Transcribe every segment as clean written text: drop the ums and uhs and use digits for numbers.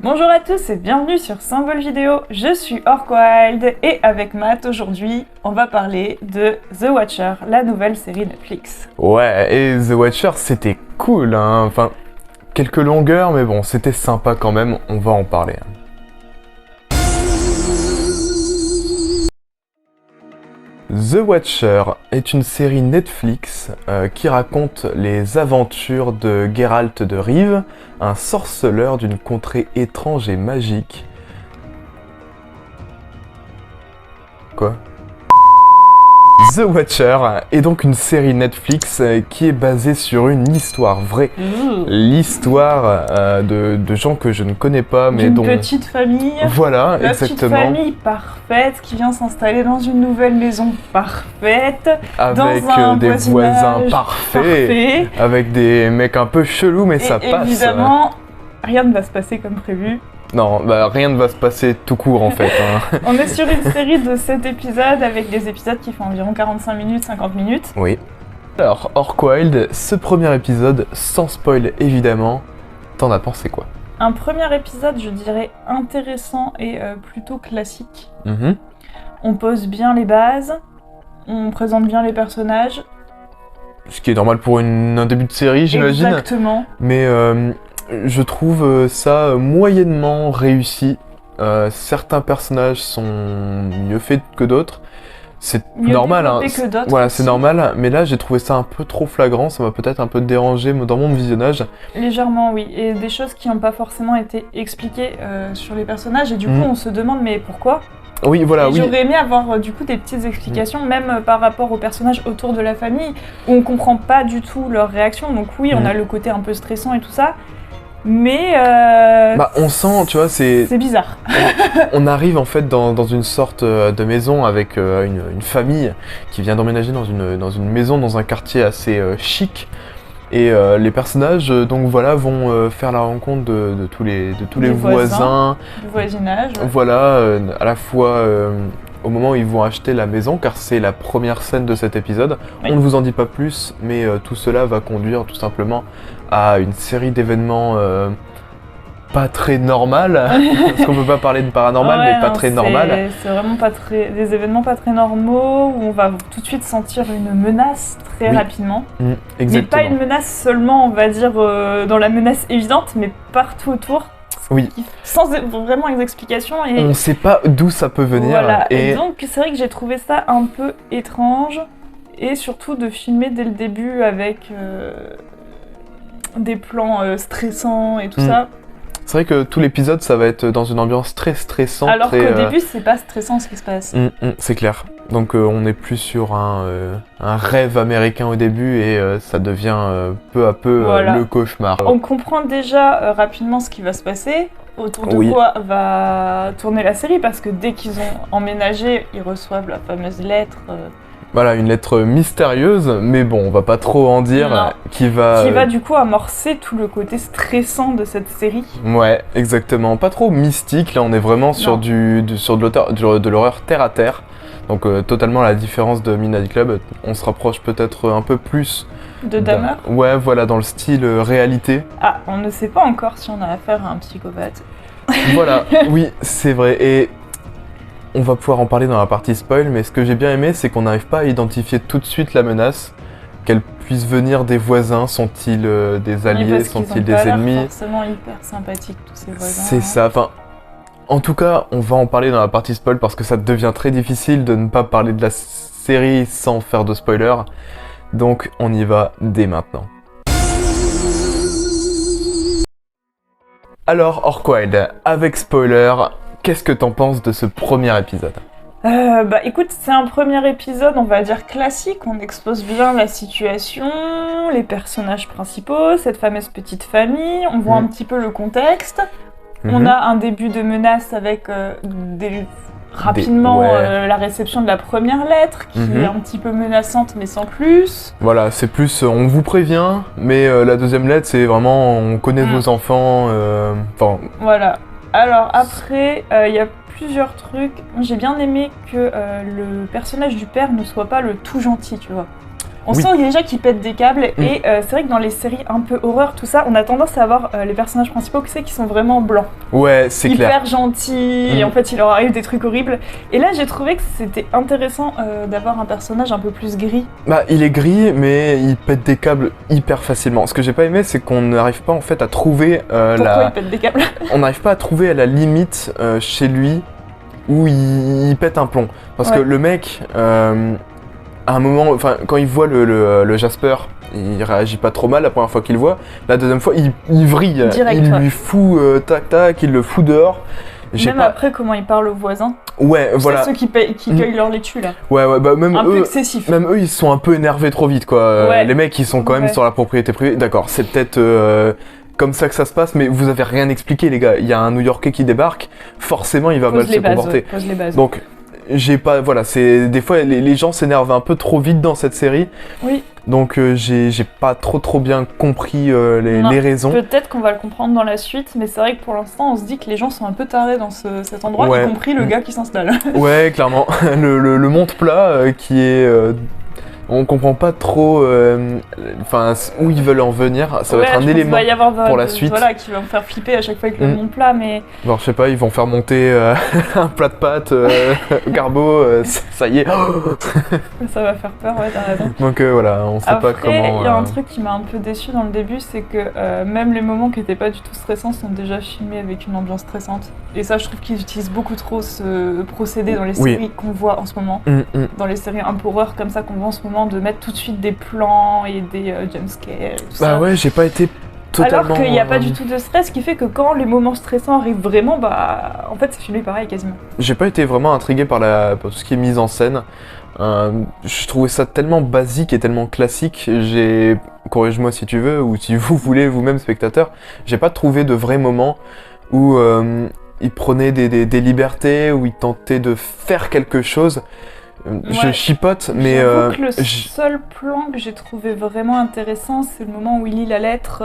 Bonjour à tous et bienvenue sur Symbole Vidéo, je suis Orkwild et avec Matt aujourd'hui on va parler de The Watcher, la nouvelle série Netflix. Ouais, et The Watcher c'était cool, hein. Enfin, quelques longueurs mais bon, c'était sympa quand même, on va en parler. The Watcher est une série Netflix qui raconte les aventures de Geralt de Rive, un sorceleur d'une contrée étrange et magique. Quoi ? The Watcher est donc une série Netflix qui est basée sur une histoire vraie. L'histoire de gens que je ne connais pas, mais D'une dont... petite famille. Voilà, La exactement. petite famille parfaite qui vient s'installer dans une nouvelle maison parfaite. Avec dans un des voisins voisinage parfaits, parfait. avec des mecs un peu chelous, mais Et ça passe. évidemment, rien ne va se passer comme prévu. Non, bah rien ne va se passer tout court en fait. Hein. On est sur une série de 7 épisodes avec des épisodes qui font environ 45 minutes, 50 minutes. Oui. Alors, Orkwild, ce premier épisode, sans spoil évidemment, t'en as pensé quoi ? Un premier épisode, je dirais, intéressant et plutôt classique. On pose bien les bases, on présente bien les personnages. Ce qui est normal pour un début de série, j'imagine. Exactement. Mais je trouve ça moyennement réussi. Certains personnages sont mieux faits que d'autres. C'est Mieux normal, hein. développés que d'autres Voilà, aussi. c'est normal. Mais là, j'ai trouvé ça un peu trop flagrant. Ça m'a peut-être un peu dérangé dans mon visionnage. Légèrement, oui. Et des choses qui n'ont pas forcément été expliquées sur les personnages. Et du coup, on se demande, mais pourquoi ? Oui, voilà, Et oui. j'aurais aimé avoir du coup des petites explications, même par rapport aux personnages autour de la famille, où on comprend pas du tout leurs réactions. Donc oui, on a le côté un peu stressant et tout ça, mais Bah, on sent, tu vois, c'est bizarre. on arrive en fait dans une sorte de maison avec une famille qui vient d'emménager dans une maison dans un quartier assez chic. Et les personnages donc voilà vont faire la rencontre de tous les voisins. Du voisinage. Voilà, à la fois au moment où ils vont acheter la maison, car c'est la première scène de cet épisode. Oui. On ne vous en dit pas plus, mais tout cela va conduire tout simplement à une série d'événements pas très normal, parce qu'on peut pas parler de paranormal, Ouais, mais pas non, très normal. C'est vraiment pas très des événements pas très normaux où on va tout de suite sentir une menace très Oui. rapidement. Mais Exactement. pas une menace seulement, on va dire, dans la menace évidente, mais partout autour. Oui. Sans vraiment explication. Et On ne sait pas d'où ça peut venir. voilà. Et donc, c'est vrai que j'ai trouvé ça un peu étrange. Et surtout de filmer dès le début avec des plans stressants et tout ça. C'est vrai que tout l'épisode, ça va être dans une ambiance très stressante. Alors très, qu'au début, c'est pas stressant ce qui se passe. c'est clair. Donc on est plus sur un rêve américain au début et ça devient peu à peu Voilà. le cauchemar. On comprend déjà rapidement ce qui va se passer, autour de quoi va tourner la série, parce que dès qu'ils ont emménagé, ils reçoivent la fameuse lettre Voilà, une lettre mystérieuse, mais bon, on va pas trop en dire, Non. qui va du coup amorcer tout le côté stressant de cette série. Ouais, exactement. Pas trop mystique, là on est vraiment sur de l'horreur terre à terre. Donc totalement à la différence de Midnight Club, on se rapproche peut-être un peu plus De Dahmer. Ouais, voilà, dans le style réalité. Ah, on ne sait pas encore si on a affaire à un psychopathe. Voilà, oui, c'est vrai. Et on va pouvoir en parler dans la partie spoil, mais ce que j'ai bien aimé, c'est qu'on n'arrive pas à identifier tout de suite la menace, qu'elle puisse venir des voisins, sont-ils des alliés, sont-ils des ennemis ? Ils sont forcément hyper sympathiques tous ces voisins. C'est ça, enfin... En tout cas, on va en parler dans la partie spoil parce que ça devient très difficile de ne pas parler de la série sans faire de spoiler. Donc on y va dès maintenant. Alors Orkwild, avec spoiler, qu'est-ce que t'en penses de ce premier épisode ? Bah écoute, c'est un premier épisode, on va dire classique, on expose bien la situation, les personnages principaux, cette fameuse petite famille, on voit un petit peu le contexte. On a un début de menace avec rapidement la réception de la première lettre qui est un petit peu menaçante mais sans plus. Voilà, c'est plus on vous prévient, mais la deuxième lettre c'est vraiment on connaît vos enfants. Voilà. Alors après, il y a plusieurs trucs. J'ai bien aimé que le personnage du père ne soit pas le tout gentil, tu vois. On sent déjà qu'ils pètent des câbles et c'est vrai que dans les séries un peu horreur, tout ça, on a tendance à avoir les personnages principaux qui sont vraiment blancs. Ouais, c'est clair. Hyper gentils, et en fait il leur arrive des trucs horribles. Et là j'ai trouvé que c'était intéressant d'avoir un personnage un peu plus gris. Bah il est gris mais il pète des câbles hyper facilement. Ce que j'ai pas aimé c'est qu'on n'arrive pas en fait à trouver Pourquoi il pète des câbles? On n'arrive pas à trouver à la limite chez lui où il pète un plomb. Parce que le mec, à un moment, enfin quand il voit le Jasper, il réagit pas trop mal la première fois qu'il le voit. La deuxième fois, il vrille. Direct, il lui fout tac, il le fout dehors. Même après, comment il parle aux voisins. Ouais, voilà. C'est ceux qui cueillent leur laitue là. Ouais, bah même un eux, peu excessif. Même eux, ils se sont un peu énervés trop vite, quoi. Ouais. Les mecs, ils sont quand même sur la propriété privée. D'accord, c'est peut-être comme ça que ça se passe, mais vous avez rien expliqué, les gars. Il y a un New-Yorkais qui débarque, forcément, il va mal se comporter. Pose les bases. Donc, j'ai pas, voilà, c'est des fois les gens s'énervent un peu trop vite dans cette série. Oui. Donc j'ai pas trop bien compris les raisons. Peut-être qu'on va le comprendre dans la suite, mais c'est vrai que pour l'instant on se dit que les gens sont un peu tarés dans cet endroit, y compris le gars qui s'installe. Ouais, clairement. le monte plat qui est... on comprend pas trop où ils veulent en venir. Ça va être un élément pour la suite. Voilà, qui va me faire flipper à chaque fois avec le monte plat, mais... Bon, je sais pas, ils vont faire monter un plat de pâtes, carbo, ça y est. Ça va faire peur, ouais, t'as raison. Donc voilà, on sait pas comment... Après, il y a un truc qui m'a un peu déçu dans le début, c'est que même les moments qui étaient pas du tout stressants sont déjà filmés avec une ambiance stressante. Et ça, je trouve qu'ils utilisent beaucoup trop ce procédé dans les séries qu'on voit en ce moment. Dans les séries un peu horreur comme ça qu'on voit en ce moment, de mettre tout de suite des plans et des jumpscares et tout ça. Bah ouais, j'ai pas été totalement... Alors qu'il n'y a pas du tout de stress, ce qui fait que quand les moments stressants arrivent vraiment, bah en fait c'est filmé pareil quasiment. J'ai pas été vraiment intrigué par tout ce qui est mise en scène. Je trouvais ça tellement basique et tellement classique. Corrige-moi si tu veux, ou si vous voulez vous-même spectateur, j'ai pas trouvé de vrais moments où il prenait des libertés, où il tentait de faire quelque chose. Je chipote, mais... J'avoue que le seul plan que j'ai trouvé vraiment intéressant, c'est le moment où il lit la lettre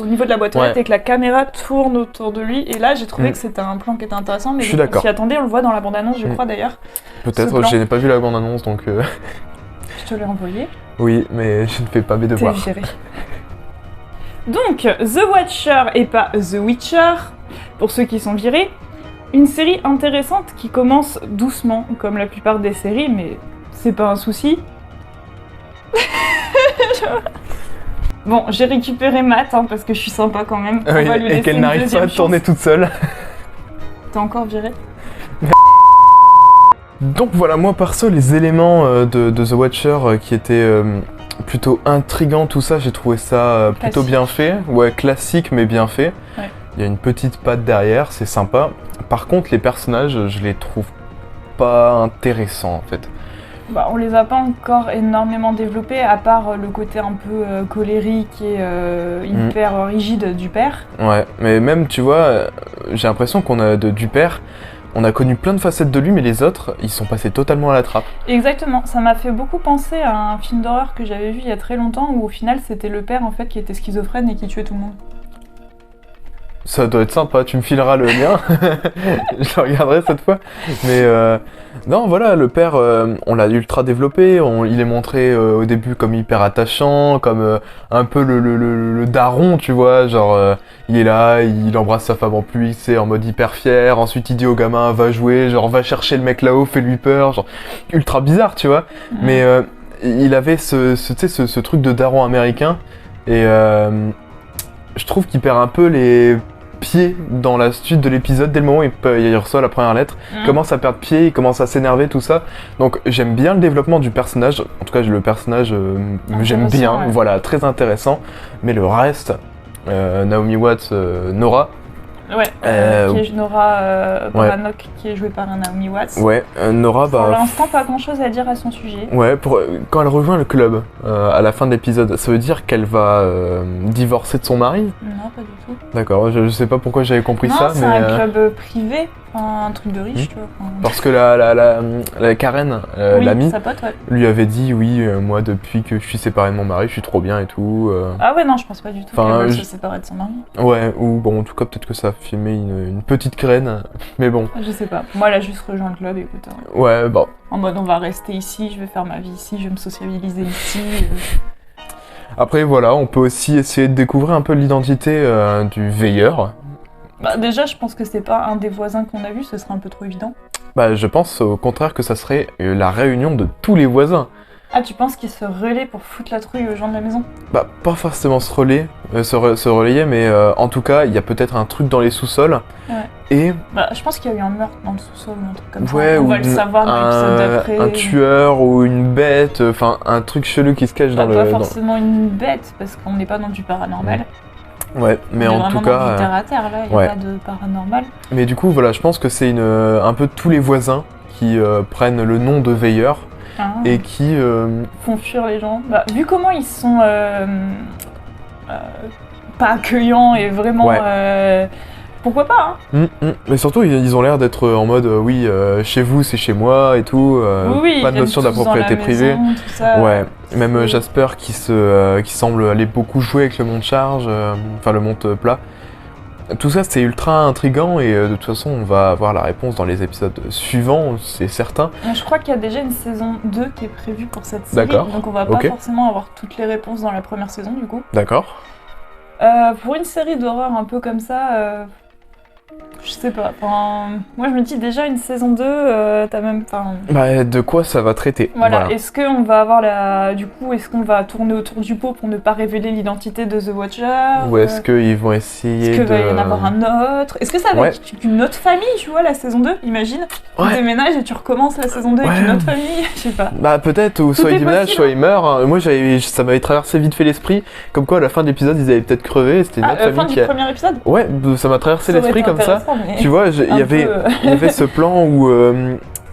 au niveau de la boîte aux lettres et que la caméra tourne autour de lui. Et là, j'ai trouvé que c'était un plan qui était intéressant, mais je suis d'accord. s'y attendait, on le voit dans la bande-annonce, je crois d'ailleurs. Peut-être, je n'ai pas vu la bande-annonce, donc... Je te l'ai envoyé. Oui, mais je ne fais pas mes devoirs. T'es viré. Donc, The Watcher et pas The Witcher, pour ceux qui sont virés. Une série intéressante qui commence doucement, comme la plupart des séries, mais c'est pas un souci. Bon, j'ai récupéré Matt, parce que je suis sympa quand même. Oui, et qu'elle n'arrive pas à tourner toute seule. T'es encore viré? Donc voilà, moi perso, les éléments de The Watcher qui étaient plutôt intrigants, tout ça, j'ai trouvé ça plutôt bien fait. Ouais, classique mais bien fait. Ouais. Il y a une petite patte derrière, c'est sympa. Par contre, les personnages, je les trouve pas intéressants en fait. Bah, on les a pas encore énormément développés, à part le côté un peu colérique et hyper rigide du père. Ouais, mais même, tu vois, j'ai l'impression qu'on a du père, on a connu plein de facettes de lui, mais les autres, ils sont passés totalement à la trappe. Exactement, ça m'a fait beaucoup penser à un film d'horreur que j'avais vu il y a très longtemps, où au final, c'était le père en fait qui était schizophrène et qui tuait tout le monde. Ça doit être sympa, tu me fileras le lien, je le regarderai cette fois. Mais non, voilà, le père, on l'a ultra développé, il est montré au début comme hyper attachant, comme un peu le daron, tu vois, genre il est là, il embrasse sa femme en plus, c'est en mode hyper fier, ensuite il dit au gamin va jouer, genre va chercher le mec là-haut, fais-lui peur, genre ultra bizarre, tu vois. Mais il avait ce truc de daron américain, et je trouve qu'il perd un peu les pied dans la suite de l'épisode. Dès le moment où il reçoit la première lettre, il commence à perdre pied, il commence à s'énerver, tout ça. Donc j'aime bien le développement du personnage, en tout cas le personnage j'aime bien, voilà, très intéressant, mais le reste, Naomi Watts, Nora, qui est Nora Paranok, qui est jouée par Naomi Watts. Ouais, Nora, pour l'instant, pas grand chose à dire à son sujet. Ouais, quand elle rejoint le club à la fin de l'épisode, ça veut dire qu'elle va divorcer de son mari? Non, pas du tout. D'accord, je sais pas pourquoi j'avais compris ça, mais... c'est un club privé, un truc de riche, tu vois. Parce que la Karen, l'amie, sa pote, lui avait dit, oui, moi depuis que je suis séparée de mon mari, je suis trop bien et tout. Ah ouais, non, je pense pas du tout qu'elle veut se séparer de son mari. Ouais, ou bon, en tout cas, peut-être que ça filmer une petite graine, mais bon. Je sais pas. Moi, elle a juste rejoint le club, écoute. Ouais, bon. En mode, on va rester ici, je vais faire ma vie ici, je vais me sociabiliser ici. Après, voilà, on peut aussi essayer de découvrir un peu l'identité du veilleur. Bah, déjà, je pense que c'est pas un des voisins qu'on a vu, ce serait un peu trop évident. Bah, je pense au contraire que ça serait la réunion de tous les voisins. Ah, tu penses qu'ils se relaient pour foutre la trouille aux gens de la maison? Bah, pas forcément se relayer, mais en tout cas, il y a peut-être un truc dans les sous-sols. Ouais. Et... Bah, je pense qu'il y a eu un meurtre dans le sous-sol ou un truc comme ouais, ça. On ou va le savoir dans l'épisode d'après. un tueur ou une bête, enfin un truc chelou qui se cache dans le... Pas forcément une bête, parce qu'on n'est pas dans du paranormal. Ouais, mais en tout cas... On est vraiment cas... dans du terre à terre, là, il n'y a pas de paranormal. Mais du coup, voilà, je pense que c'est un peu tous les voisins qui prennent le nom de veilleur. Et qui... font fuir les gens. Bah, vu comment ils sont pas accueillants et vraiment... Ouais. Pourquoi pas, hein. Mais surtout, ils ont l'air d'être en mode, oui, chez vous, c'est chez moi et tout. Oui, pas de notion de la propriété privée. Maison, tout ça. Ouais, même Jasper qui semble aller beaucoup jouer avec le monte-charge, enfin le monte-plat. Tout ça, c'est ultra intriguant et de toute façon, on va avoir la réponse dans les épisodes suivants, c'est certain. Je crois qu'il y a déjà une saison 2 qui est prévue pour cette série. D'accord. Donc on va pas forcément avoir toutes les réponses dans la première saison, du coup. D'accord. Pour une série d'horreur un peu comme ça, je sais pas. Enfin, moi, je me dis déjà une saison 2, t'as même... Bah, de quoi ça va traiter? Voilà. Est-ce qu'on va avoir Du coup, est-ce qu'on va tourner autour du pot pour ne pas révéler l'identité de The Watcher? Ou est-ce qu'ils vont essayer Est-ce qu'il va y en avoir un autre? Est-ce que ça va être une autre famille, tu vois, la saison 2? Imagine, tu déménages et tu recommences la saison 2 avec une autre famille, je sais pas. Bah peut-être, ou soit il déménage, soit il meurt. Moi, ça m'avait traversé vite fait l'esprit, comme quoi à la fin de l'épisode, ils avaient peut-être crevé, c'était une autre famille fin du premier épisode? Ouais, ça m'a traversé l'esprit comme ça. Mais... Tu vois, il y avait ce plan où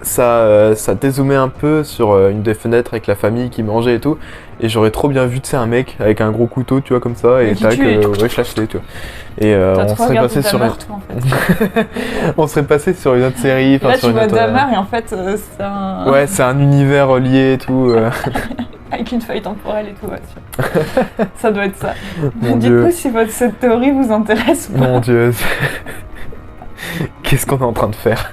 ça dézoomait un peu sur une des fenêtres avec la famille qui mangeait et tout, et j'aurais trop bien vu, tu sais, un mec avec un gros couteau, tu vois, comme ça, et tac, je lâchais, tu vois. Et on serait passé sur on serait passé sur une autre série. Là, tu vois Dahmer, et en fait, c'est un... Ouais, c'est un univers relié et tout. Avec une feuille temporelle et tout, ouais, sûr. Ça doit être ça. Mon du coup, si cette théorie vous intéresse ou pas. Mon Dieu. Qu'est-ce qu'on est en train de faire?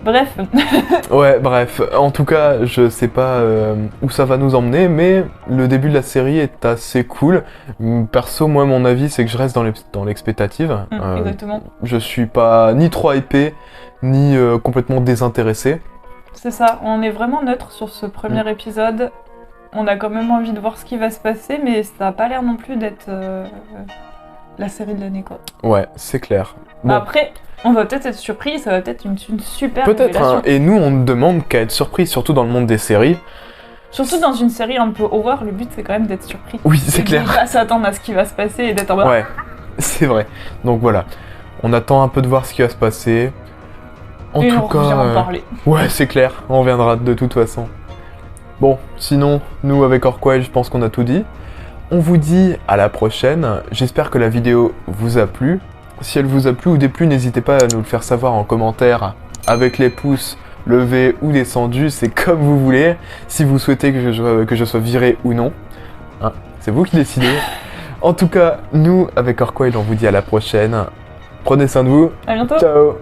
Bref. Ouais, bref. En tout cas, je sais pas où ça va nous emmener, mais le début de la série est assez cool. Perso, moi, mon avis, c'est que je reste dans l'expectative. Exactement. Je suis pas ni trop hypé, ni complètement désintéressé. C'est ça, on est vraiment neutre sur ce premier épisode. On a quand même envie de voir ce qui va se passer, mais ça a pas l'air non plus d'être la série de l'année, quoi. Ouais, c'est clair. Bon. Après, on va peut-être être surpris, ça va peut-être une super peut-être, révélation. Et nous, on ne demande qu'à être surpris, surtout dans le monde des séries. Surtout dans une série un peu horror, le but c'est quand même d'être surpris. Oui, c'est clair. De pas s'attendre à ce qui va se passer et d'être en mode... Ouais, c'est vrai. Donc voilà, on attend un peu de voir ce qui va se passer. En tout cas, en parler. Ouais, c'est clair, on reviendra de toute façon. Bon, sinon, nous avec Orquelle, je pense qu'on a tout dit. On vous dit à la prochaine. J'espère que la vidéo vous a plu. Si elle vous a plu ou déplu, n'hésitez pas à nous le faire savoir en commentaire avec les pouces levés ou descendus, c'est comme vous voulez. Si vous souhaitez que je sois viré ou non, hein, c'est vous qui décidez. En tout cas, nous avec Orquelle, on vous dit à la prochaine. Prenez soin de vous. À bientôt. Ciao.